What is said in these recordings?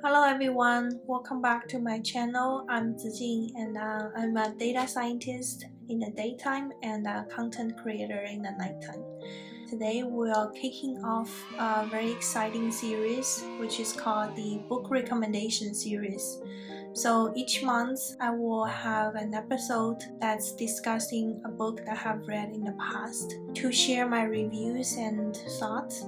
Hello everyone, welcome back to my channel. I'm Zijing and I'm a data scientist in the daytime and a content creator in the nighttime. Today we are kicking off a very exciting series which is called the book recommendation series. So each month I will have an episode that's discussing a book that I have read in the past to share my reviews and thoughts.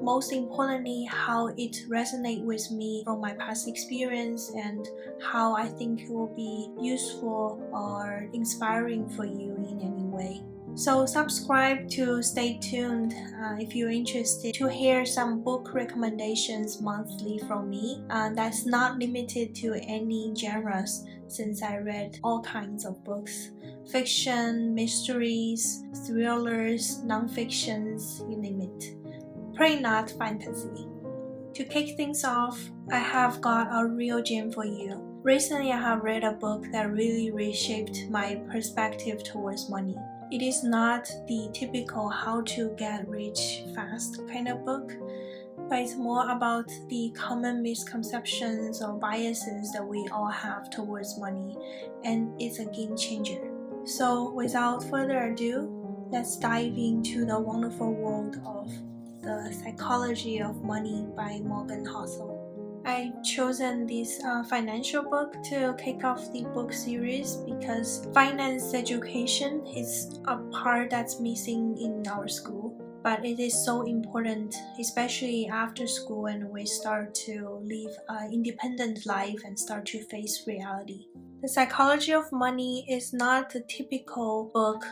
Most importantly, how it resonates with me from my past experience and how I think it will be useful or inspiring for you in any way. So subscribe to stay tuned if you're interested to hear some book recommendations monthly from me. That's not limited to any genres since I read all kinds of books. Fiction, mysteries, thrillers, non-fictions, you name it. Pray not fantasy. To kick things off, I have got a real gem for you. Recently, I have read a book that really reshaped my perspective towards money. It is not the typical how to get rich fast kind of book, but it's more about the common misconceptions or biases that we all have towards money, and it's a game changer. So without further ado, let's dive into the wonderful world of The Psychology of Money by Morgan Housel. I've chosen this financial book to kick off the book series because finance education is a part that's missing in our school. But it is so important, especially after school when we start to live an independent life and start to face reality. The Psychology of Money is not a typical book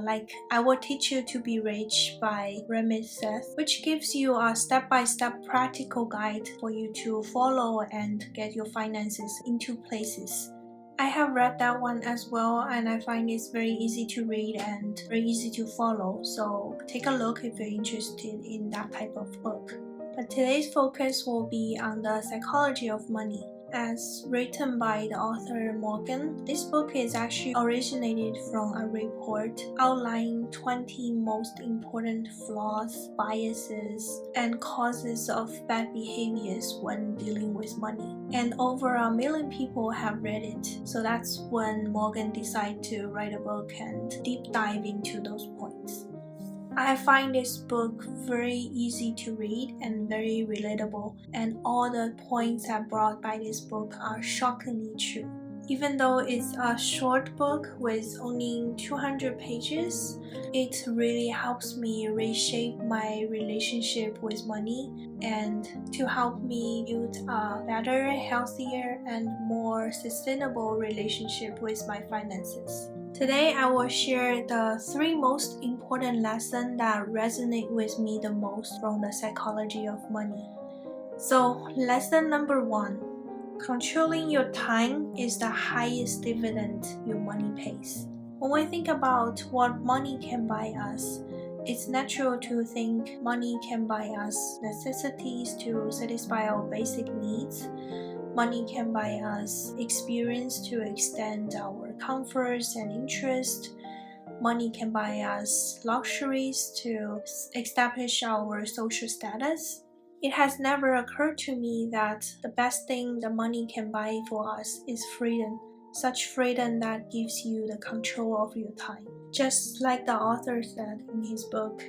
like I Will Teach You to Be Rich by reshaped, which gives you a step-by-step practical guide for you to follow and get your finances into places. I have read that one as well, and I find it's very easy to read and very easy to follow, so take a look if you're interested in that type of book. But today's focus will be on the psychology of money. As written by the author Morgan, this book is actually originated from a report outlining 20 most important flaws, biases, and causes of bad behaviors when dealing with money. And over 1 million people have read it. So that's when Morgan decided to write a book and deep dive into those points. I find this book very easy to read and very relatable, and all the points that brought by this book are shockingly true. Even though it's a short book with only 200 pages, it really helps me reshape my relationship with money and to help me build a better, healthier, and more sustainable relationship with my finances. Today, I will share the 3 most important lessons that resonate with me the most from the psychology of money. So, lesson number 1. Controlling your time is the highest dividend your money pays. When we think about what money can buy us, it's natural to think money can buy us necessities to satisfy our basic needs. Money can buy us experience to extend our comforts and interests. Money can buy us luxuries to establish our social status. It has never occurred to me that the best thing the money can buy for us is freedom. Such freedom that gives you the control of your time. Just like the author said in his book,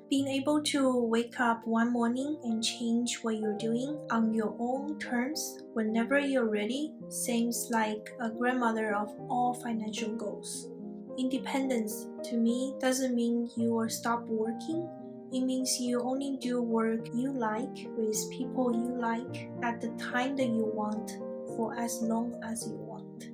being able to wake up one morning and change what you're doing on your own terms whenever you're ready seems like a grandmother of all financial goals. Independence, to me, doesn't mean you will stop working. It means you only do work you like with people you like at the time that you want for as long as you want.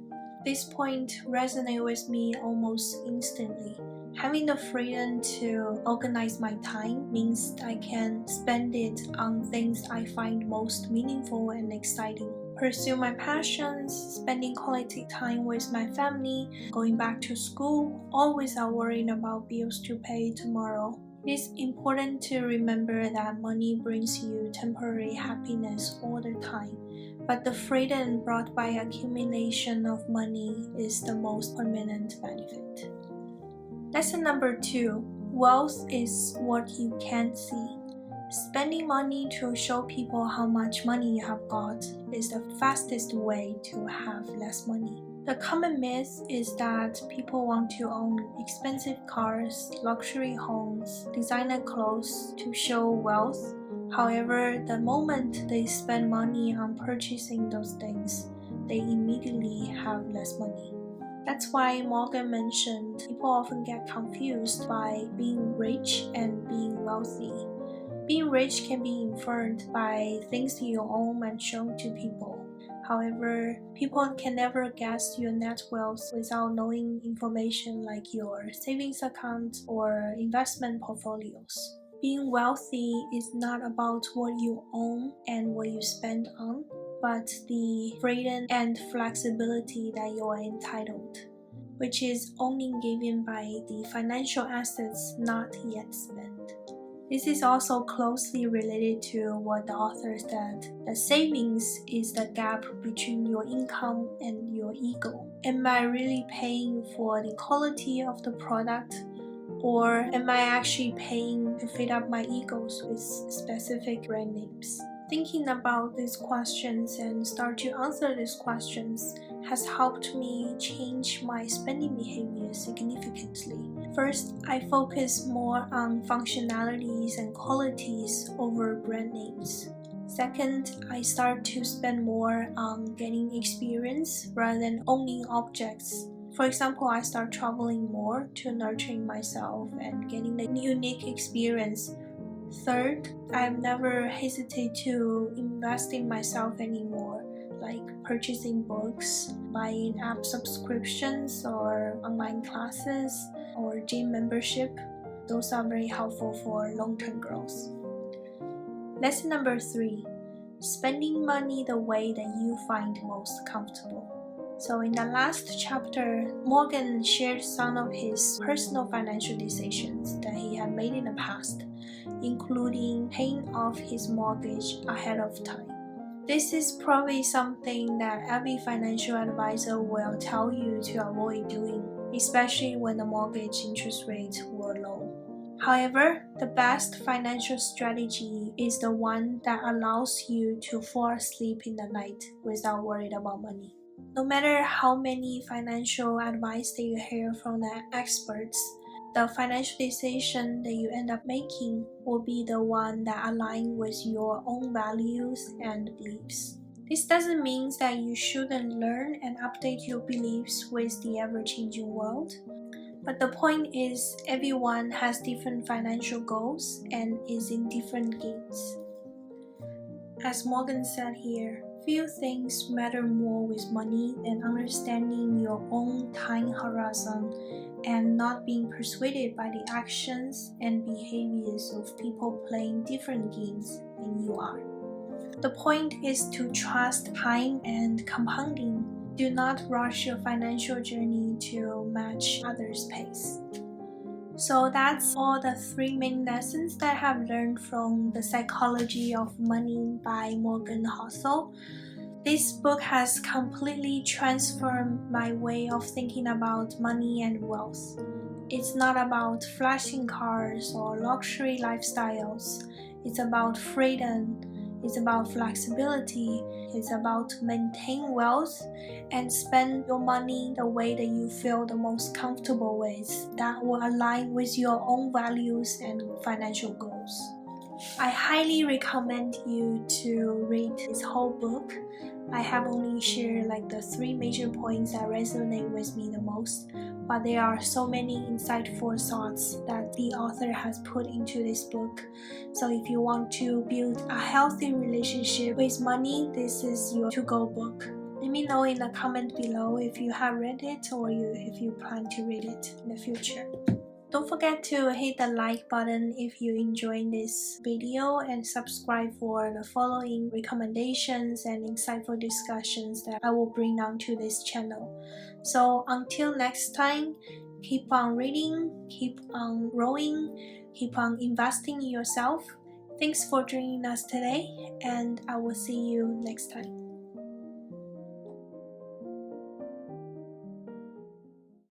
This point resonates with me almost instantly. Having the freedom to organize my time means I can spend it on things I find most meaningful and exciting. Pursue my passions, spending quality time with my family, going back to school, all without worrying about bills to pay tomorrow. It is important to remember that money brings you temporary happiness all the time, but the freedom brought by accumulation of money is the most permanent benefit. Lesson number 2. Wealth is what you can't see. Spending money to show people how much money you have got is the fastest way to have less money. The common myth is that people want to own expensive cars, luxury homes, designer clothes to show wealth. However, the moment they spend money on purchasing those things, they immediately have less money. That's why Morgan mentioned people often get confused by being rich and being wealthy. Being rich can be inferred by things you own and shown to people. However, people can never guess your net wealth without knowing information like your savings account or investment portfolios. Being wealthy is not about what you own and what you spend on, but the freedom and flexibility that you are entitled, which is only given by the financial assets not yet spent. This is also closely related to what the author said, that savings is the gap between your income and your ego. Am I really paying for the quality of the product, or am I actually paying to fill up my egos with specific brand names? Thinking about these questions and start to answer these questions has helped me change my spending behavior significantly. First, I focus more on functionalities and qualities over brand names. Second, I start to spend more on getting experience rather than owning objects. For example, I start traveling more to nurturing myself and getting the unique experience. Third, I've never hesitated to invest in myself anymore, like purchasing books, buying app subscriptions or online classes or gym membership. Those are very helpful for long-term growth. Lesson number 3, spending money the way that you find most comfortable. So in the last chapter, Morgan shared some of his personal financial decisions that he had made in the past, including paying off his mortgage ahead of time. This is probably something that every financial advisor will tell you to avoid doing, especially when the mortgage interest rates were low. However, the best financial strategy is the one that allows you to fall asleep in the night without worried about money. No matter how many financial advice that you hear from the experts, the financial decision that you end up making will be the one that aligns with your own values and beliefs. This doesn't mean that you shouldn't learn and update your beliefs with the ever-changing world. But the point is, everyone has different financial goals and is in different games. As Morgan said here, few things matter more with money than understanding your own time horizon and not being persuaded by the actions and behaviors of people playing different games than you are. The point is to trust time and compounding. Do not rush your financial journey to match others' pace. So that's all the 3 main lessons that I have learned from The Psychology of Money by Morgan Housel. This book has completely transformed my way of thinking about money and wealth. It's not about flashing cars or luxury lifestyles. It's about freedom. It's about flexibility. It's about maintain wealth and spend your money the way that you feel the most comfortable with, that will align with your own values and financial goals. I highly recommend you to read this whole book. I have only shared like the 3 major points that resonate with me the most, but there are so many insightful thoughts that the author has put into this book. So if you want to build a healthy relationship with money, this is your to-go book. Let me know in the comment below if you have read it or if you plan to read it in the future. Don't forget to hit the like button if you enjoyed this video and subscribe for the following recommendations and insightful discussions that I will bring onto this channel. So until next time, keep on reading, keep on growing, keep on investing in yourself. Thanks for joining us today, and I will see you next time.